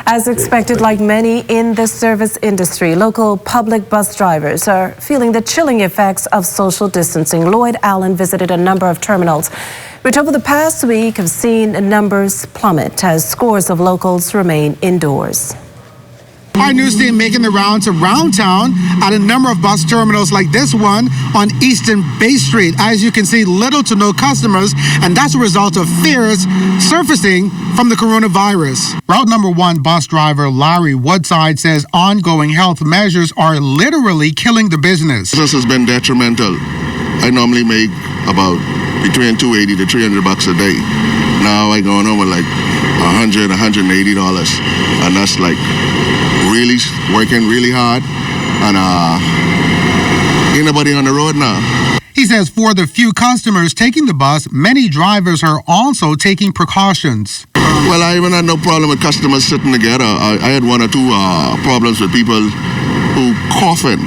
As expected, like many in the service industry, local public bus drivers are feeling the chilling effects of social distancing. Lloyd Allen visited a number of terminals, which over the past week have seen numbers plummet as scores of locals remain indoors. Our news team making the rounds around town at a number of bus terminals like this one on Eastern Bay Street. As you can see, little to no customers, and that's a result of fears surfacing from the coronavirus. Route number 1 bus driver Larry Woodside says ongoing health measures are literally killing the business. This has been detrimental. I normally make about between $280 to $300 a day. Now I going home with like $100, $180, and that's like really working really hard, and ain't nobody on the road now. He says for the few customers taking the bus, many drivers are also taking precautions. Well, I even had no problem with customers sitting together. I had one or two problems with people who coughing.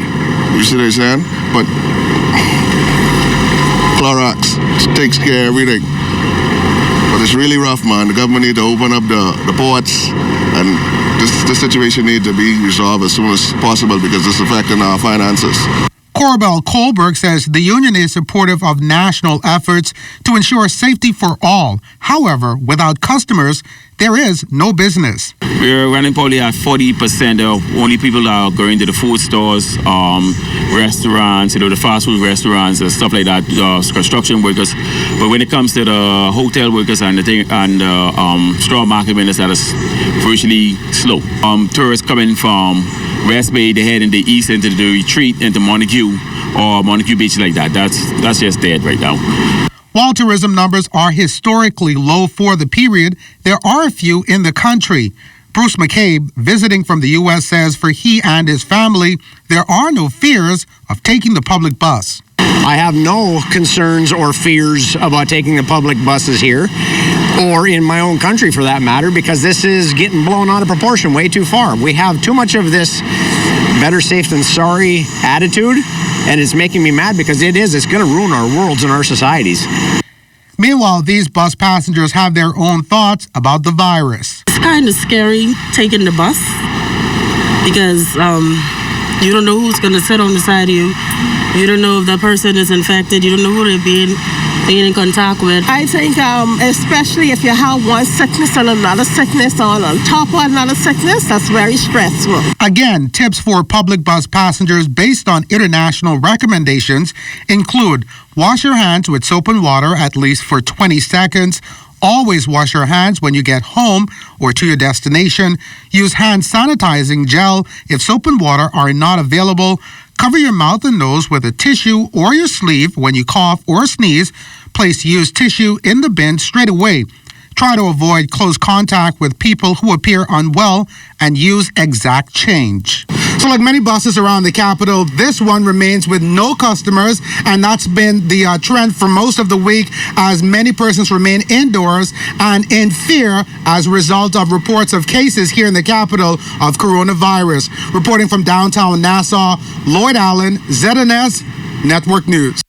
You see what I'm saying? But Clorox takes care of everything. But it's really rough, man. The government need to open up the ports, and this situation needs to be resolved as soon as possible because it's affecting our finances. Corbell Colberg says the union is supportive of national efforts to ensure safety for all. However, without customers, there is no business. We're running probably at 40% of only people that are going to the food stores, restaurants, the fast food restaurants and stuff like that, construction workers. But when it comes to the hotel workers and the straw market vendors, that is virtually slow. Tourists coming from West Bay, they head in the east into the retreat into Montague or Montague Beach like that. That's just dead right now. While tourism numbers are historically low for the period, there are a few in the country. Bruce McCabe, visiting from the U.S., says for he and his family, there are no fears of taking the public bus. I have no concerns or fears about taking the public buses here, or in my own country for that matter, because this is getting blown out of proportion way too far. We have too much of this better safe than sorry attitude, and it's making me mad because it's going to ruin our worlds and our societies. Meanwhile, these bus passengers have their own thoughts about the virus. It's kind of scary taking the bus because you don't know who's going to sit on the side of you. You don't know if that person is infected. You don't know who they're being in contact with. I think especially if you have one sickness and another sickness on top of another sickness, that's very stressful. Again, tips for public bus passengers based on international recommendations include wash your hands with soap and water at least for 20 seconds. Always wash your hands when you get home or to your destination. Use hand sanitizing gel if soap and water are not available. Cover your mouth and nose with a tissue or your sleeve when you cough or sneeze. Place used tissue in the bin straight away. Try to avoid close contact with people who appear unwell and use exact change. So like many buses around the capital, this one remains with no customers, and that's been the trend for most of the week as many persons remain indoors and in fear as a result of reports of cases here in the capital of coronavirus. Reporting from downtown Nassau, Lloyd Allen, ZNS Network News.